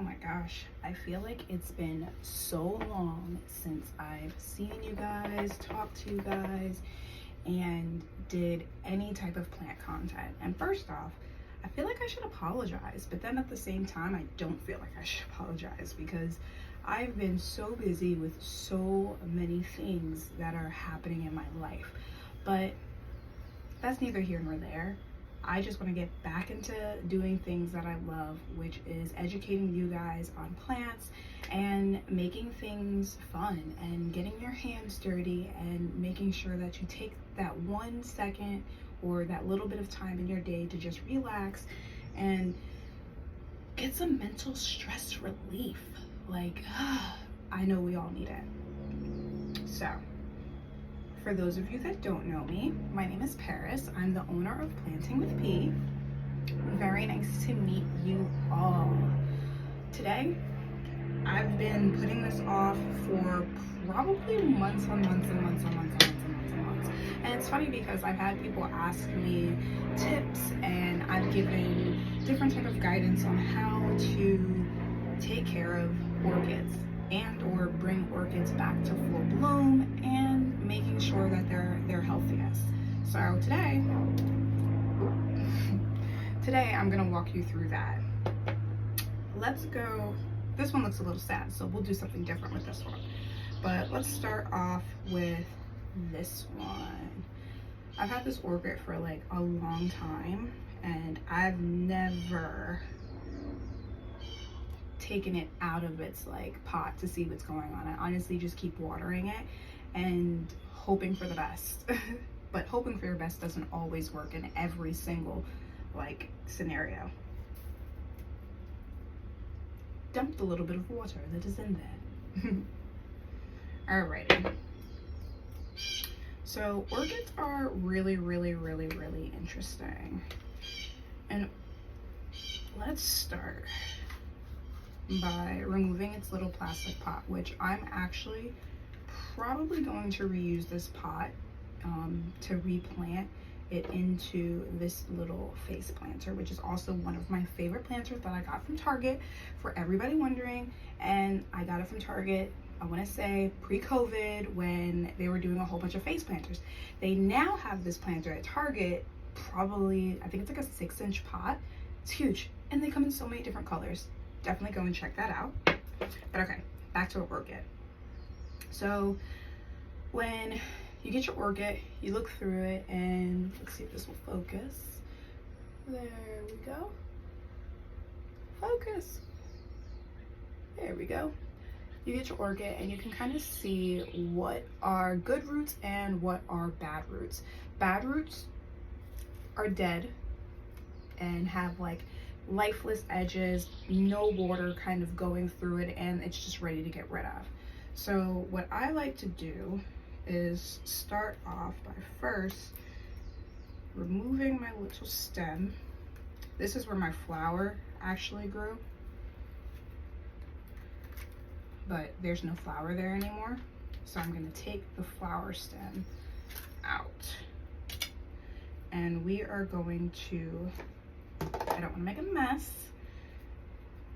Oh my gosh, I feel like it's been so long since I've seen you guys, talked to you guys, and did any type of plant content. And first off, I feel like I should apologize, but then at the same time, I don't feel like I should apologize because I've been so busy with so many things that are happening in my life. But that's neither here nor there. I just want to get back into doing things that I love, which is educating you guys on plants and making things fun and getting your hands dirty and making sure that you take that 1 second or that little bit of time in your day to just relax and get some mental stress relief. Like, I know we all need it. So, for those of you that don't know me, my name is Paris. I'm the owner of Planting with P. Very nice to meet you all. Today, I've been putting this off for probably months on months and months on months and months and months and months. And it's funny because I've had people ask me tips and I've given different type of guidance on how to take care of orchids and or bring orchids back to full bloom and making sure that they're healthiest. So today I'm gonna walk you through that. Let's go. This one looks a little sad, so we'll do something different with this one. But let's start off with this one. I've had this orchid for like a long time and I've never taken it out of its like pot to see what's going on. I honestly just keep watering it and hoping for the best. But hoping for your best doesn't always work in every single like scenario. Dumped a little bit of water that is in there. Alrighty. So orchids are really, really, really, really interesting. And let's start by removing its little plastic pot, which I'm actually probably going to reuse this pot to replant it into this little face planter, which is also one of my favorite planters that I got from Target, for everybody wondering. And I got it from Target, I want to say pre-COVID, when they were doing a whole bunch of face planters. They now have this planter at Target, probably, I think it's like a 6-inch pot. It's huge and they come in so many different colors. Definitely go and check that out. But okay, back to our orchid. So when you get your orchid, you look through it and let's see if this will focus. There we go. Focus. There we go. You get your orchid and you can kind of see what are good roots and what are bad roots. Bad roots are dead and have like lifeless edges, no water kind of going through it, and it's just ready to get rid of. So what I like to do is start off by first removing my little stem. This is where my flower actually grew, but there's no flower there anymore. So I'm going to take the flower stem out and we are going to, I don't want to make a mess,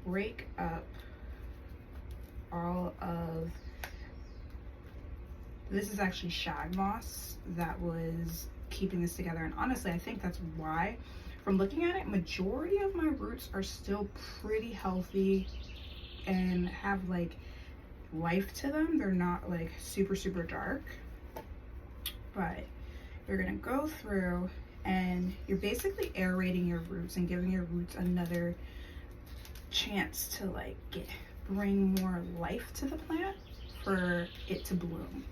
rake up all of, this is actually shag moss that was keeping this together. And honestly, I think that's why, from looking at it, majority of my roots are still pretty healthy and have like life to them. They're not like super, super dark, but you're gonna go through and you're basically aerating your roots and giving your roots another chance to like bring more life to the plant for it to bloom.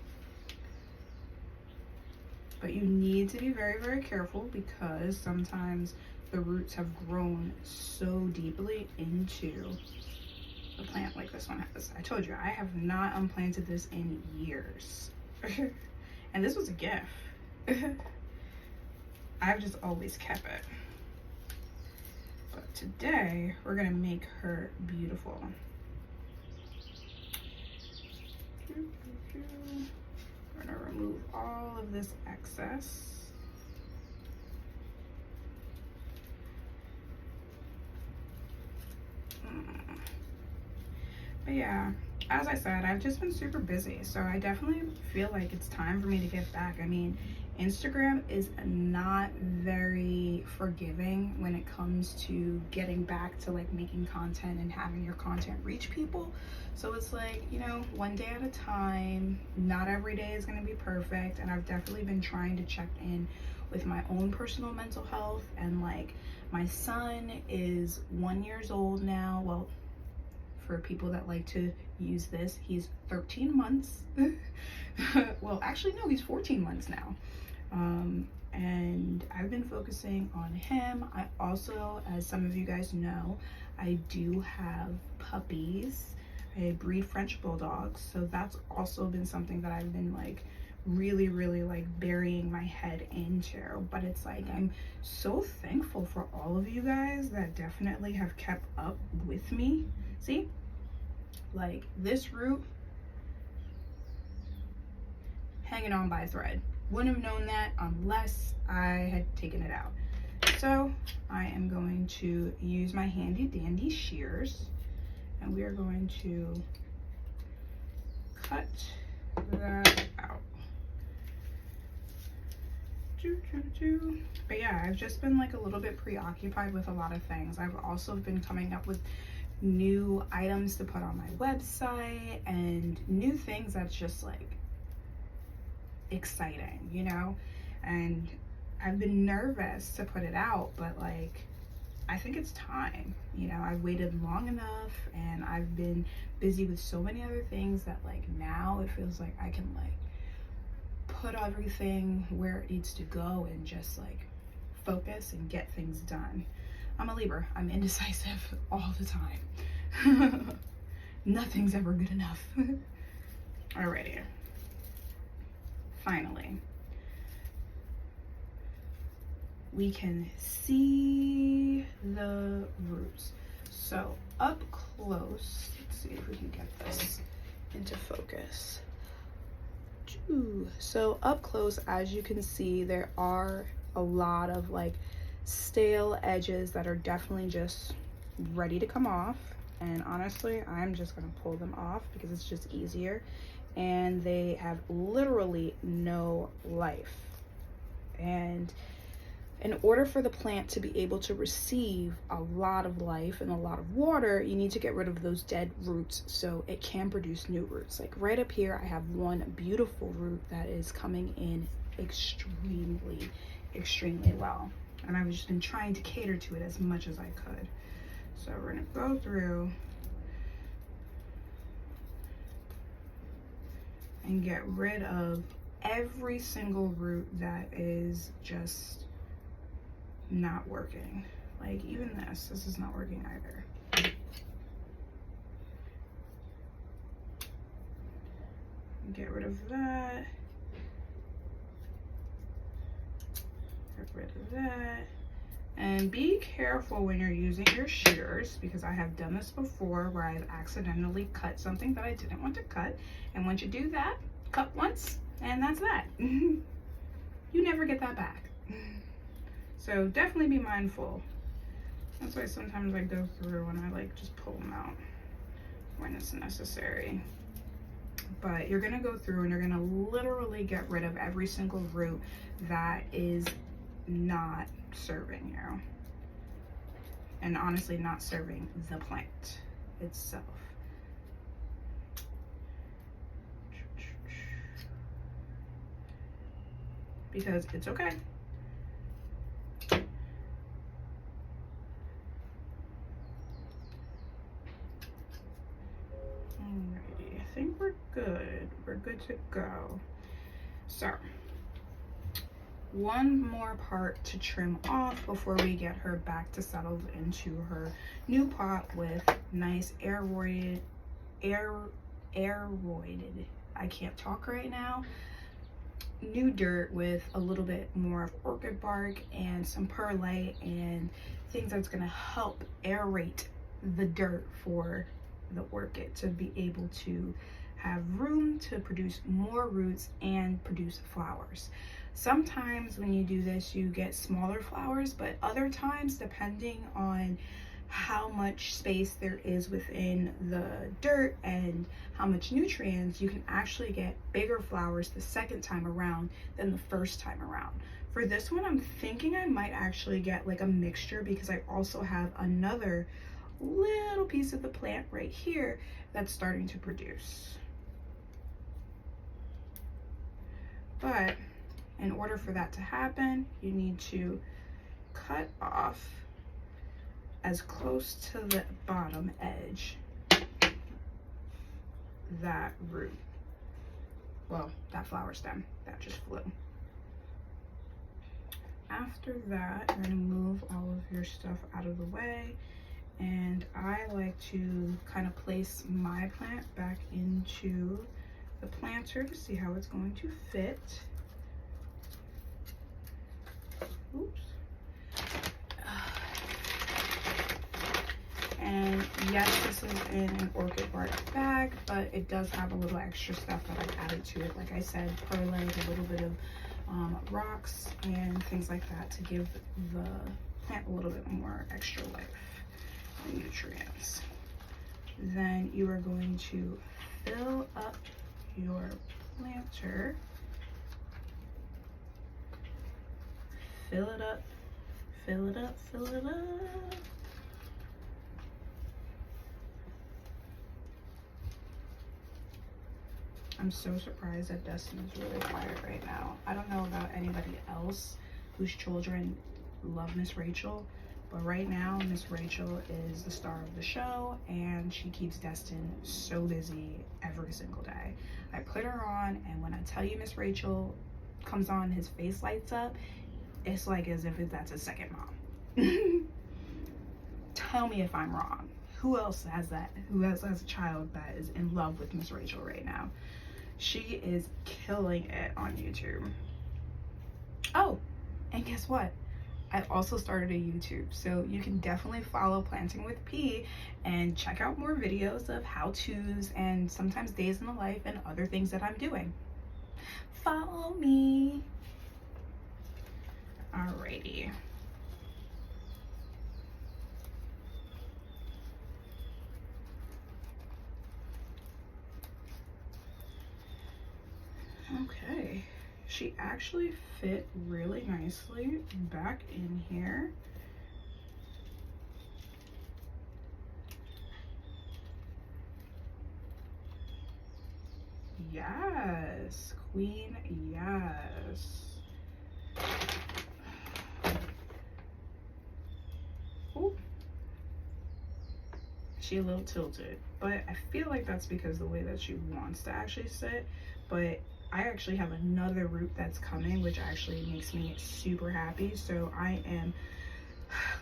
But you need to be very, very careful because sometimes the roots have grown so deeply into the plant like this one has. I told you, I have not unplanted this in years. And this was a gift. I've just always kept it. But today, we're gonna make her beautiful. We're gonna remove all of this excess. But yeah, as I said, I've just been super busy, so I definitely feel like it's time for me to get back. I mean, Instagram is not very forgiving when it comes to getting back to like making content and having your content reach people. So it's like, you know, one day at a time. Not every day is going to be perfect, and I've definitely been trying to check in with my own personal mental health. And like, my son is 1 year old now. Well, for people that like to use this, he's 13 months. Well, actually no, he's 14 months now. And I've been focusing on him. I also, as some of you guys know, I do have puppies. I breed French bulldogs, so that's also been something that I've been like really like burying my head into. But it's like, I'm so thankful for all of you guys that definitely have kept up with me. See, like this root hanging on by a thread. Wouldn't have known that unless I had taken it out. So I am going to use my handy dandy shears, and we are going to cut that out. But yeah, I've just been like a little bit preoccupied with a lot of things. I've also been coming up with new items to put on my website and new things that's just like exciting, you know. And I've been nervous to put it out, but like, I think it's time, you know. I've waited long enough, and I've been busy with so many other things that like now it feels like I can like put everything where it needs to go and just like focus and get things done. I'm a Libra. I'm indecisive all the time. Nothing's ever good enough. Alrighty. Finally, we can see the roots. So up close, let's see if we can get this into focus. So up close, as you can see, there are a lot of like stale edges that are definitely just ready to come off. And honestly, I'm just gonna pull them off because it's just easier. And they have literally no life. And in order for the plant to be able to receive a lot of life and a lot of water, you need to get rid of those dead roots so it can produce new roots. Like right up here, I have one beautiful root that is coming in extremely well. And I've just been trying to cater to it as much as I could. So we're gonna go through and get rid of every single root that is just not working. Like even this is not working either. Get rid of that. Get rid of that. And be careful when you're using your shears, because I have done this before where I've accidentally cut something that I didn't want to cut. And once you do that, cut once, and that's that. You never get that back. So definitely be mindful. That's why sometimes I go through and I like just pull them out when it's necessary. But you're gonna go through and you're gonna literally get rid of every single root that is not serving you, and honestly not serving the plant itself. Because it's okay. Alrighty, I think we're good. We're good to go. So one more part to trim off before we get her back to settled into her new pot with nice aeroided, I can't talk right now, new dirt with a little bit more of orchid bark and some perlite and things that's going to help aerate the dirt for the orchid to be able to have room to produce more roots and produce flowers. Sometimes when you do this, you get smaller flowers, but other times, depending on how much space there is within the dirt and how much nutrients, you can actually get bigger flowers the second time around than the first time around. For this one, I'm thinking I might actually get like a mixture, because I also have another little piece of the plant right here that's starting to produce. But in order for that to happen, you need to cut off as close to the bottom edge that root, well, that flower stem that just flew. After that, you're gonna move all of your stuff out of the way, and I like to kind of place my plant back into the planter to see how it's going to fit. Oops. And yes, this is in an orchid bark bag, but it does have a little extra stuff that I've added to it. Like I said, perlite, a little bit of rocks and things like that to give the plant a little bit more extra life and nutrients. Then you are going to fill up your planter. Fill it up, fill it up, fill it up. I'm so surprised that Dustin is really quiet right now. I don't know about anybody else whose children love Miss Rachel, but right now Miss Rachel is the star of the show, and she keeps Destin so busy every single day. I put her on, and when I tell you Miss Rachel comes on, his face lights up. It's like as if that's a second mom. Tell me if I'm wrong. Who else has that? Who else has a child that is in love with Miss Rachel right now? She is killing it on YouTube. Oh, and guess what? I also started a YouTube, so you can definitely follow Planting with P and check out more videos of how-tos and sometimes days in the life and other things that I'm doing. Follow me. Alrighty. Okay, she actually fit really nicely back in here. Yes, queen, yes. Ooh. She a little tilted, but I feel like that's because the way that she wants to actually sit. But I actually have another root that's coming, which actually makes me super happy. So I am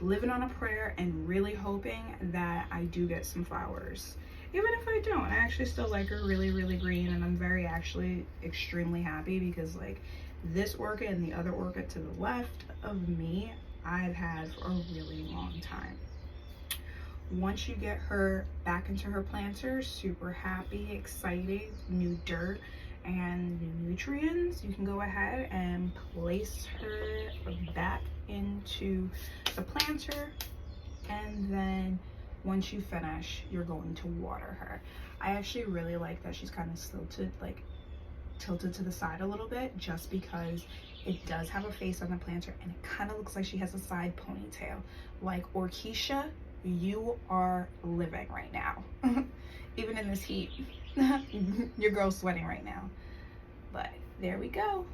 living on a prayer and really hoping that I do get some flowers. Even if I don't, I actually still like her really, really green, and I'm very actually extremely happy because like this orchid and the other orchid to the left of me, I've had for a really long time. Once you get her back into her planter, super happy, excited, new dirt and new nutrients, you can go ahead and place her back into the planter, and then once you finish, you're going to water her. I actually really like that she's kind of tilted to the side a little bit, just because it does have a face on the planter and it kind of looks like she has a side ponytail. Like Orchid, you are living right now. Even in this heat. Your girl's sweating right now. But there we go.